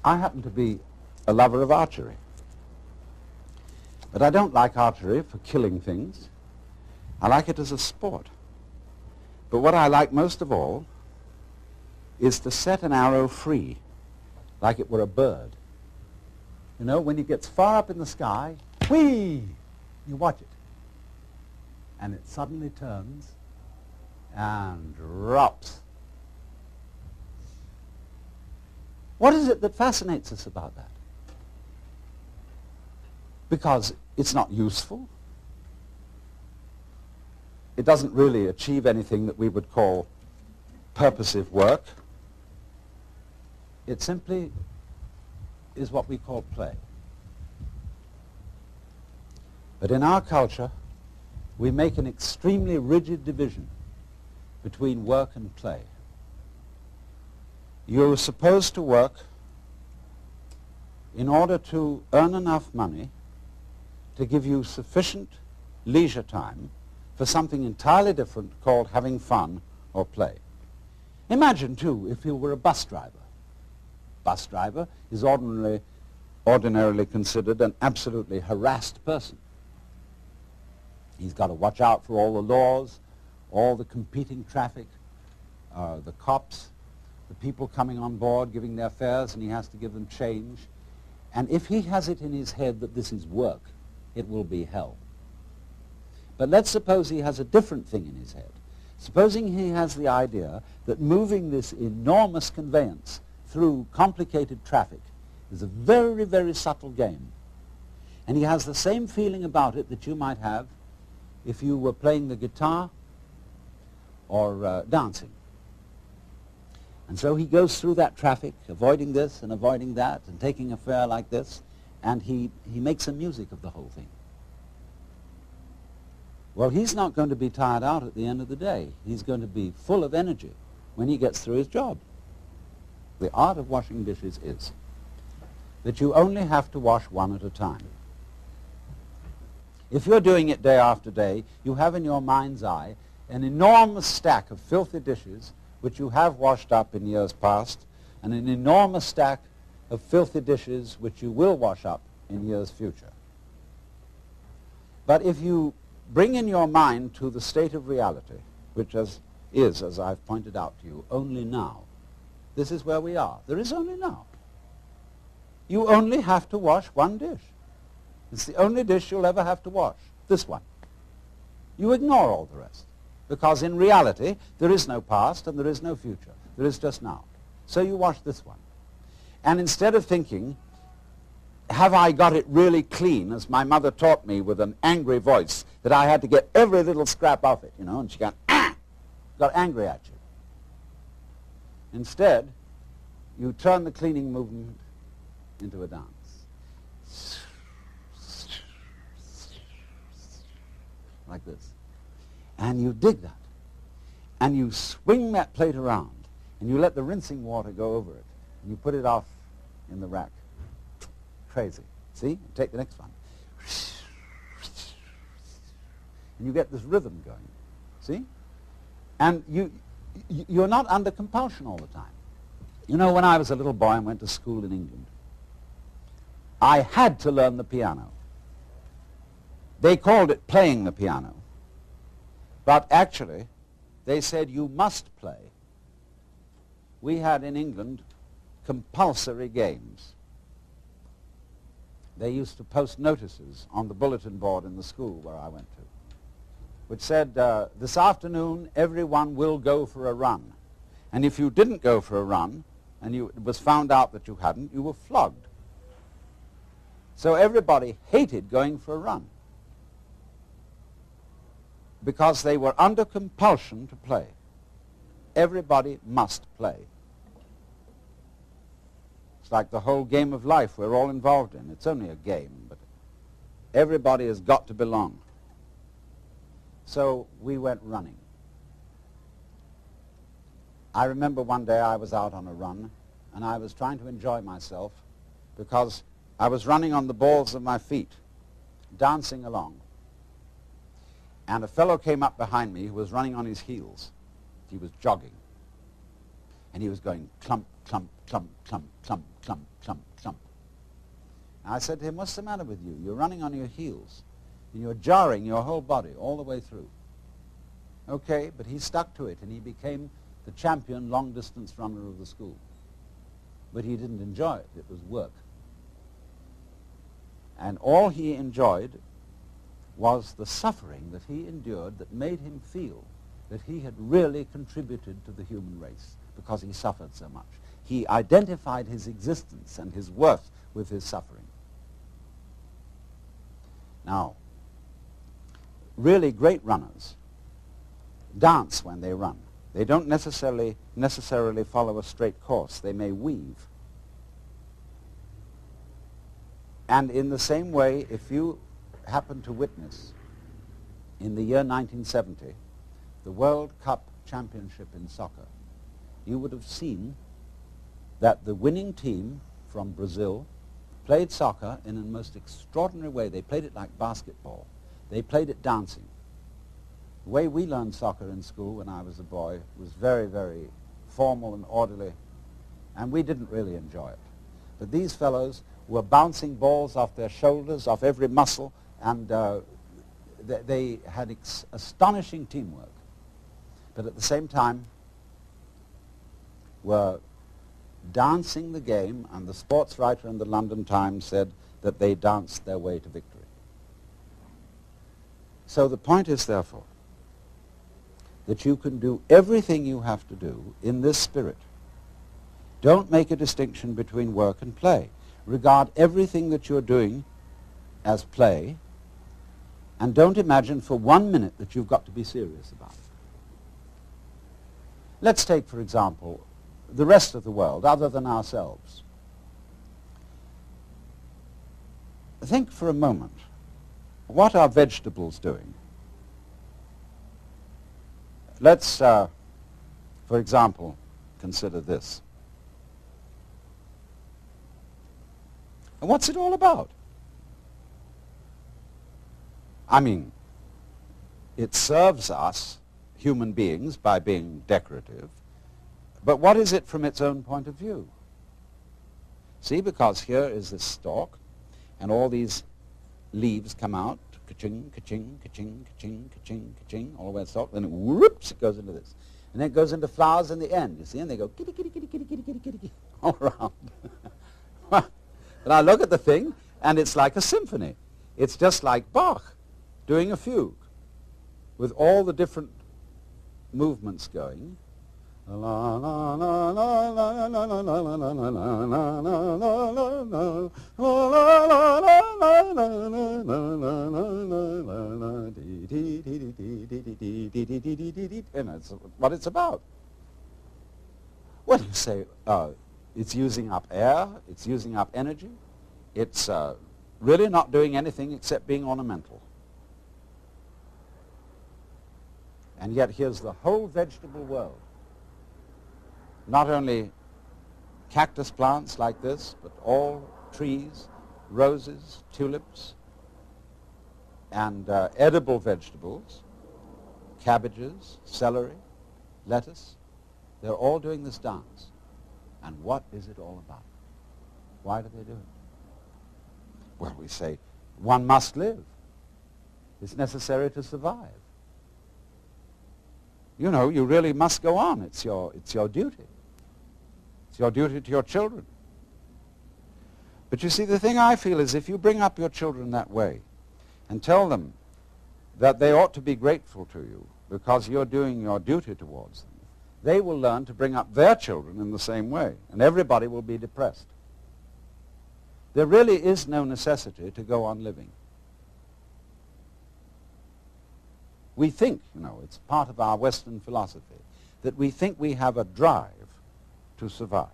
I happen to be a lover of archery. But I don't like archery for killing things. I like it as a sport. But what I like most of all is to set an arrow free, like it were a bird. You know, when it gets far up in the sky, whee! You watch it. And it suddenly turns and drops. What is it that fascinates us about that? Because it's not useful. It doesn't really achieve anything that we would call purposive work. It simply is what we call play. But in our culture, we make an extremely rigid division between work and play. You're supposed to work in order to earn enough money to give you sufficient leisure time for something entirely different called having fun or play. Imagine, too, if you were a bus driver. Bus driver is ordinarily considered an absolutely harassed person. He's got to watch out for all the laws, all the competing traffic, the cops, the people coming on board giving their fares, and he has to give them change. And if he has it in his head that this is work, it will be hell. But let's suppose he has a different thing in his head. Supposing he has the idea that moving this enormous conveyance through complicated traffic is a very, very subtle game. And he has the same feeling about it that you might have if you were playing the guitar or dancing. And so he goes through that traffic, avoiding this and avoiding that, and taking a fare like this, and he makes some music of the whole thing. Well, he's not going to be tired out at the end of the day. He's going to be full of energy when he gets through his job. The art of washing dishes is that you only have to wash one at a time. If you're doing it day after day, you have in your mind's eye an enormous stack of filthy dishes which you have washed up in years past, and an enormous stack of filthy dishes which you will wash up in years future. But if you bring in your mind to the state of reality, which is, as I've pointed out to you, only now. This is where we are. There is only now. You only have to wash one dish. It's the only dish you'll ever have to wash, this one. You ignore all the rest, because in reality, there is no past and there is no future. There is just now. So you wash this one. And instead of thinking, have I got it really clean, as my mother taught me with an angry voice, that I had to get every little scrap off it, you know, and she got angry at you. Instead, you turn the cleaning movement into a dance. Like this. And you dig that. And you swing that plate around, and you let the rinsing water go over it, and you put it off in the rack. Crazy. See? Take the next one. And you get this rhythm going. See? And you're not under compulsion all the time. You know, when I was a little boy and went to school in England, I had to learn the piano. They called it playing the piano. But actually, they said you must play. We had in England compulsory games. They used to post notices on the bulletin board in the school where I went to, which said, this afternoon everyone will go for a run. And if you didn't go for a run, and it was found out that you hadn't, you were flogged. So everybody hated going for a run, because they were under compulsion to play. Everybody must play. It's like the whole game of life we're all involved in. It's only a game, but everybody has got to belong. So we went running. I remember one day I was out on a run, and I was trying to enjoy myself because I was running on the balls of my feet, dancing along. And a fellow came up behind me who was running on his heels. He was jogging. And he was going clump, clump, clump, clump, clump, clump, clump, clump. And I said to him, what's the matter with you? You're running on your heels, and you're jarring your whole body all the way through. Okay, but he stuck to it, and he became the champion long-distance runner of the school. But he didn't enjoy it. It was work. And all he enjoyed was the suffering that he endured that made him feel that he had really contributed to the human race because he suffered so much. He identified his existence and his worth with his suffering. Now, really great runners dance when they run. They don't necessarily follow a straight course. They may weave. And in the same way, if you happen to witness in the year 1970 the World Cup Championship in soccer, you would have seen that the winning team from Brazil played soccer in a most extraordinary way. They played it like basketball. They played it dancing. The way we learned soccer in school when I was a boy was very, very formal and orderly, and we didn't really enjoy it. But these fellows were bouncing balls off their shoulders, off every muscle, and they had astonishing teamwork. But at the same time were dancing the game, and the sports writer in the London Times said that they danced their way to victory. So the point is, therefore, that you can do everything you have to do in this spirit. Don't make a distinction between work and play. Regard everything that you're doing as play, and don't imagine for 1 minute that you've got to be serious about it. Let's take, for example, the rest of the world, other than ourselves. Think for a moment, what are vegetables doing? Let's, for example, consider this. And what's it all about? I mean, it serves us, human beings, by being decorative, but what is it from its own point of view? See, because here is this stalk, and all these leaves come out, ka-ching, ka-ching, ka-ching, ka-ching, ka-ching, ka-ching, all the way to the stalk, then whoops, it goes into this. And then it goes into flowers in the end, you see, and they go kitty, kitty, kitty, kitty, kitty, kitty, kitty, kitty, all around. And I look at the thing, and it's like a symphony. It's just like Bach doing a fugue with all the different movements going. And that's what it's about. Well, you say, it's using up air, it's using up energy, it's really not doing anything except being ornamental. And yet here's the whole vegetable world. Not only cactus plants like this, but all trees, roses, tulips, and edible vegetables, cabbages, celery, lettuce. They're all doing this dance. And what is it all about? Why do they do it? Well, we say, one must live. It's necessary to survive. You know, you really must go on. It's your duty. It's your duty to your children. But you see, the thing I feel is if you bring up your children that way and tell them that they ought to be grateful to you because you're doing your duty towards them, they will learn to bring up their children in the same way, and everybody will be depressed. There really is no necessity to go on living. We think, you know, it's part of our Western philosophy, that we think we have a drive to survive,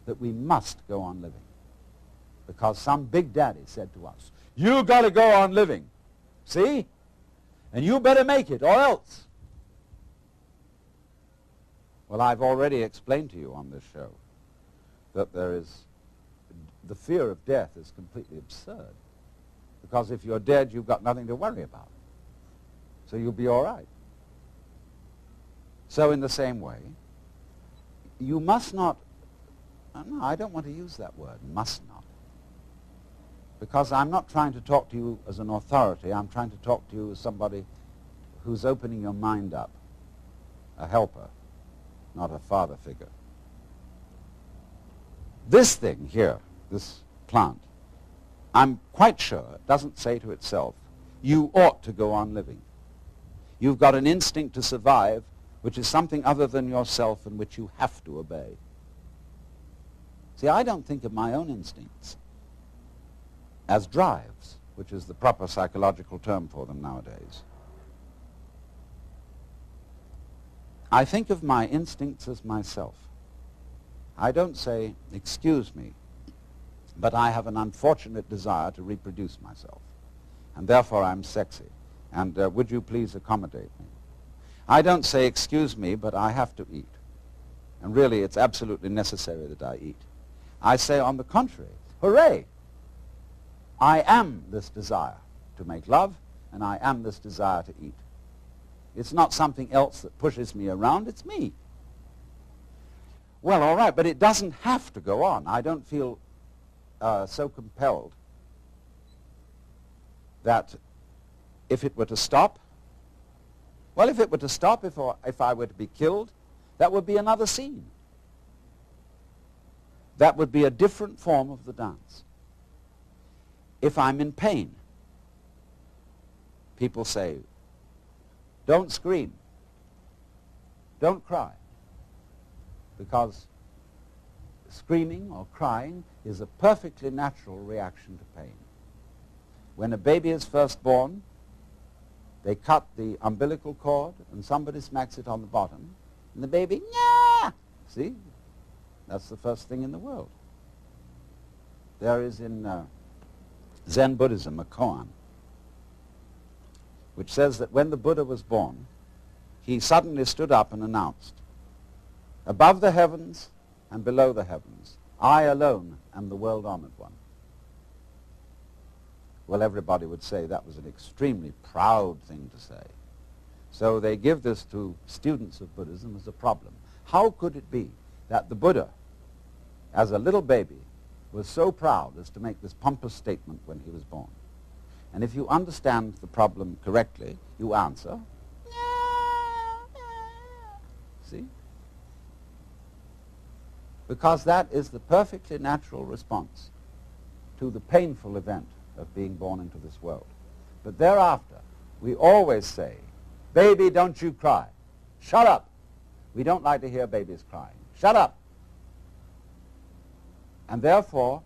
that we must go on living. Because some big daddy said to us, you got to go on living, see? And you better make it, or else. Well, I've already explained to you on this show that the fear of death is completely absurd. Because if you're dead, you've got nothing to worry about. So you'll be all right. So in the same way, you must not No, I don't want to use that word, must not. Because I'm not trying to talk to you as an authority. I'm trying to talk to you as somebody who's opening your mind up, a helper, not a father figure. This thing here, this plant, I'm quite sure it doesn't say to itself, you ought to go on living. You've got an instinct to survive, which is something other than yourself and which you have to obey. See, I don't think of my own instincts as drives, which is the proper psychological term for them nowadays. I think of my instincts as myself. I don't say, excuse me, but I have an unfortunate desire to reproduce myself, and therefore I'm sexy, and would you please accommodate me? I don't say, excuse me, but I have to eat, and really it's absolutely necessary that I eat. I say, on the contrary, hooray! I am this desire to make love, and I am this desire to eat. It's not something else that pushes me around, it's me. Well, all right, but it doesn't have to go on. I don't feel so compelled that if it were to stop, well, if it were to stop, if I were to be killed, that would be another scene. That would be a different form of the dance. If I'm in pain, people say, don't scream, don't cry, because screaming or crying is a perfectly natural reaction to pain. When a baby is first born, they cut the umbilical cord and somebody smacks it on the bottom, and the baby, yeah! See? That's the first thing in the world. There is in Zen Buddhism a koan which says that when the Buddha was born, he suddenly stood up and announced, above the heavens and below the heavens, I alone am the world-honored one. Well, everybody would say that was an extremely proud thing to say. So they give this to students of Buddhism as a problem. How could it be that the Buddha, as a little baby, was so proud as to make this pompous statement when he was born? And if you understand the problem correctly, you answer, see? Because that is the perfectly natural response to the painful event of being born into this world. But thereafter, we always say, baby, don't you cry. Shut up. We don't like to hear babies crying. Shut up. And therefore,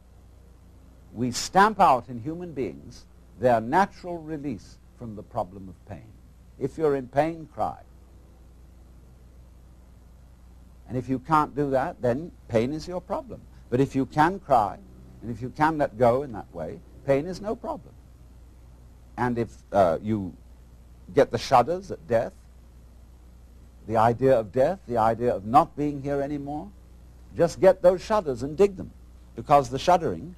we stamp out in human beings their natural release from the problem of pain. If you're in pain, cry. And if you can't do that, then pain is your problem. But if you can cry, and if you can let go in that way, pain is no problem. And if you get the shudders at death, the idea of death, the idea of not being here anymore, just get those shudders and dig them. Because the shuddering,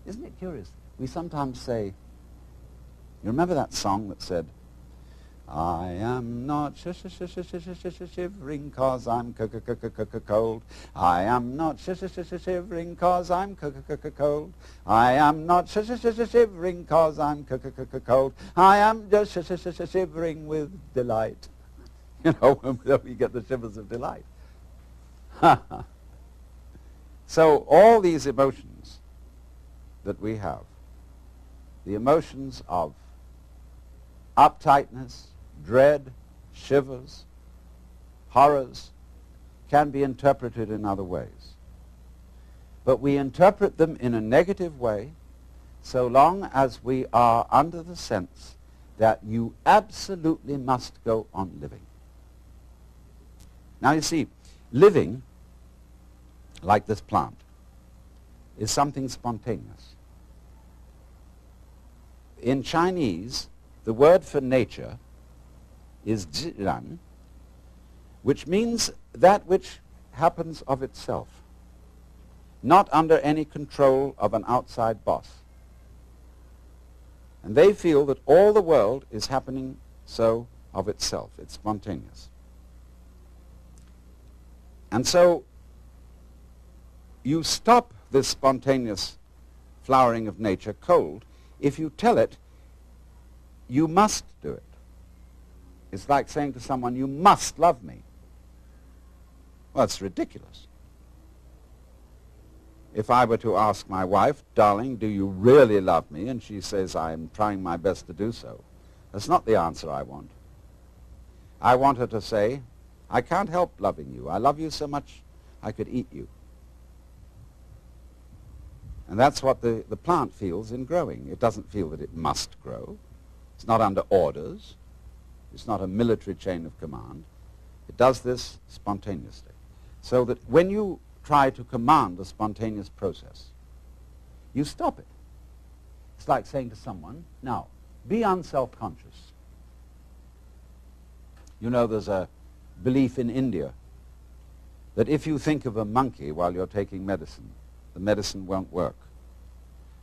isn't it curious? We sometimes say, you remember that song that said, I am not shivering 'cause I'm cold. I am not shivering 'cause I'm cold. I am not shivering 'cause I'm cold. I am just shivering with delight. You know, when we get the shivers of delight. So all these emotions that we have, the emotions of uptightness, dread, shivers, horrors, can be interpreted in other ways. But we interpret them in a negative way so long as we are under the sense that you absolutely must go on living. Now you see, living, like this plant, is something spontaneous. In Chinese, the word for nature is zhiran, which means that which happens of itself, not under any control of an outside boss. And they feel that all the world is happening so of itself. It's spontaneous. And so you stop this spontaneous flowering of nature cold if you tell it you must do it. It's like saying to someone, you must love me. Well, it's ridiculous. If I were to ask my wife, darling, do you really love me? And she says, I'm trying my best to do so. That's not the answer I want. I want her to say, I can't help loving you. I love you so much I could eat you. And that's what the plant feels in growing. It doesn't feel that it must grow. It's not under orders. It's not a military chain of command. It does this spontaneously. So that when you try to command a spontaneous process, you stop it. It's like saying to someone, now, be unself-conscious. You know, there's a belief in India that if you think of a monkey while you're taking medicine, the medicine won't work.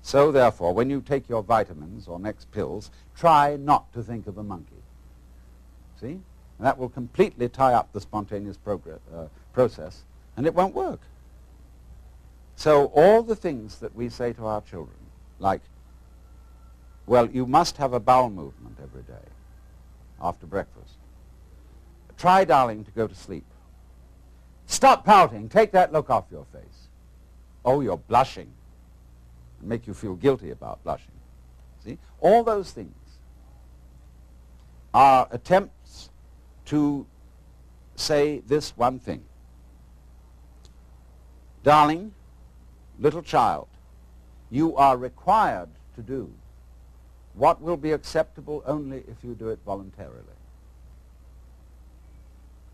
So therefore, when you take your vitamins or next pills, try not to think of a monkey. See? And that will completely tie up the spontaneous process, and it won't work. So all the things that we say to our children, like, well, you must have a bowel movement every day after breakfast. Try, darling, to go to sleep. Stop pouting. Take that look off your face. Oh, you're blushing. And make you feel guilty about blushing. See? All those things are attempts to say this one thing. Darling, little child, you are required to do what will be acceptable only if you do it voluntarily.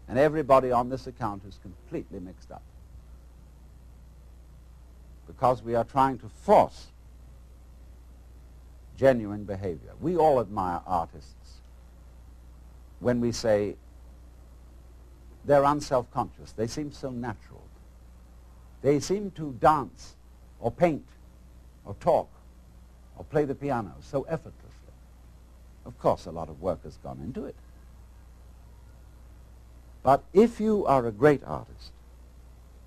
And everybody on this account is completely mixed up, because we are trying to force genuine behavior. We all admire artists when we say they're unself-conscious. They seem so natural. They seem to dance or paint or talk or play the piano so effortlessly. Of course, a lot of work has gone into it. But if you are a great artist,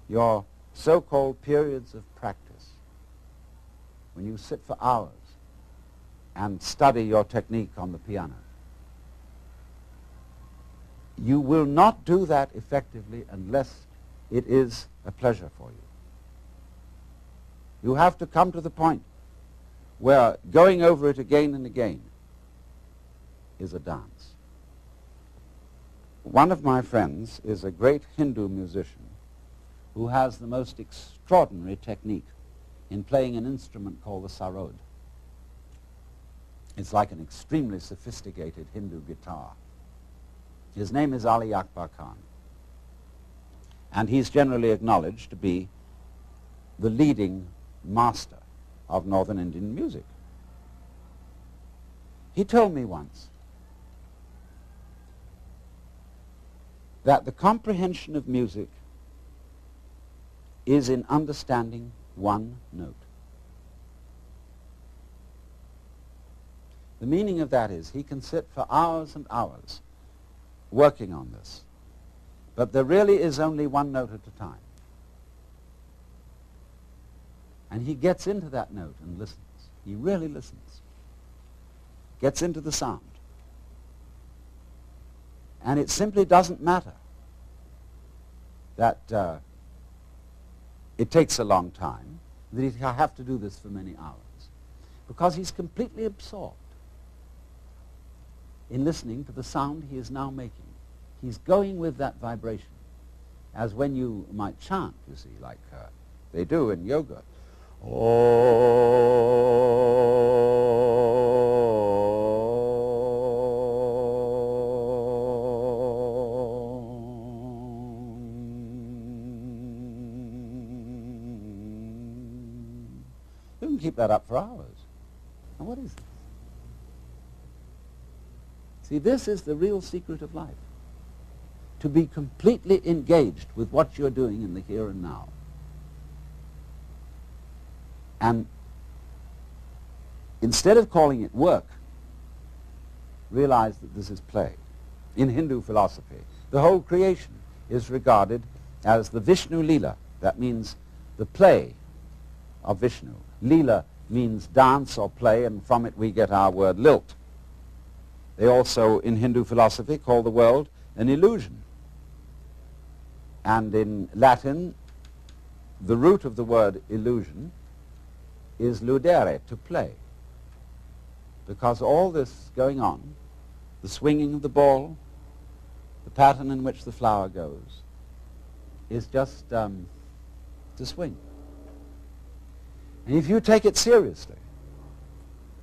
your so-called periods of practice, when you sit for hours and study your technique on the piano, you will not do that effectively unless it is a pleasure for you. You have to come to the point where going over it again and again is a dance. One of my friends is a great Hindu musician who has the most extraordinary technique in playing an instrument called the sarod. It's like an extremely sophisticated Hindu guitar. His name is Ali Akbar Khan, and he's generally acknowledged to be the leading master of Northern Indian music. He told me once that the comprehension of music is in understanding one note. The meaning of that is he can sit for hours and hours working on this, but there really is only one note at a time. And he gets into that note and listens. He really listens. Gets into the sound. And it simply doesn't matter that it takes a long time, that he'll have to do this for many hours, because he's completely absorbed in listening to the sound he is now making. He's going with that vibration, as when you might chant, you see, like they do in yoga. You can keep that up for hours. Now what is this? See, this is the real secret of life. To be completely engaged with what you're doing in the here and now. And instead of calling it work, realize that this is play. In Hindu philosophy, the whole creation is regarded as the Vishnu Leela. That means the play of Vishnu. Leela means dance or play, and from it we get our word lilt. They also, in Hindu philosophy, call the world an illusion. And in Latin, the root of the word illusion is ludere, to play. Because all this going on, the swinging of the ball, the pattern in which the flower goes, is just to swing. And if you take it seriously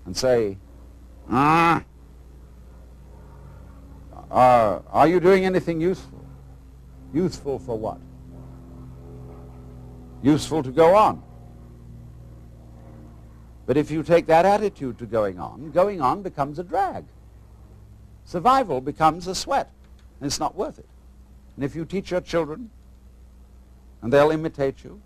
and say, are you doing anything useful? Useful for what? Useful to go on. But if you take that attitude to going on becomes a drag. Survival becomes a sweat, and it's not worth it. And if you teach your children, and they'll imitate you,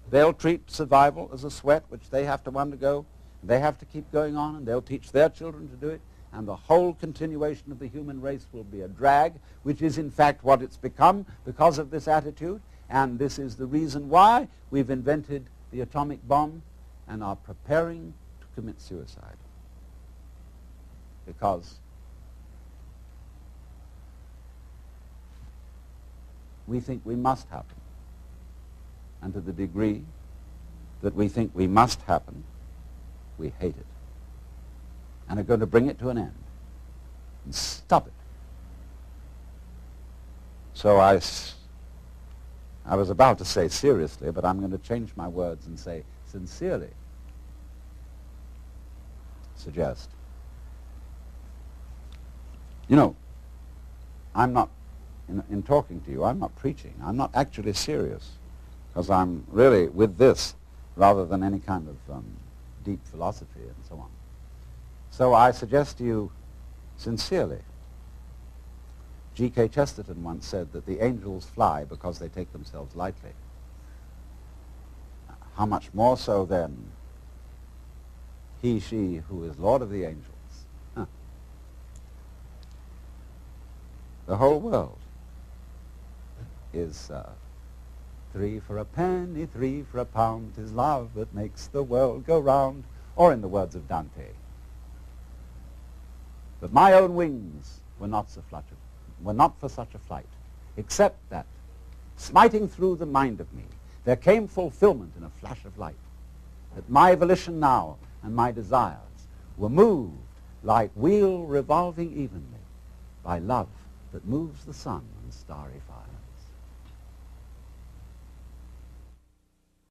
they'll treat survival as a sweat which they have to undergo, and they have to keep going on, and they'll teach their children to do it, and the whole continuation of the human race will be a drag, which is in fact what it's become because of this attitude. And this is the reason why we've invented the atomic bomb and are preparing to commit suicide. Because we think we must happen. And to the degree that we think we must happen, we hate it. And are going to bring it to an end and stop it. So I was about to say seriously, but I'm going to change my words and say sincerely suggest. You know, I'm not, in talking to you, I'm not preaching. I'm not actually serious, because I'm really with this rather than any kind of deep philosophy and so on. So I suggest to you sincerely. G.K. Chesterton once said that the angels fly because they take themselves lightly. How much more so then he, she, who is Lord of the angels? Huh. The whole world is 3 for a penny, 3 for a pound, 'tis love that makes the world go round, or in the words of Dante, but my own wings were not for such a flight, except that, smiting through the mind of me, there came fulfillment in a flash of light, that my volition now and my desires were moved like wheel revolving evenly by love that moves the sun and starry fire.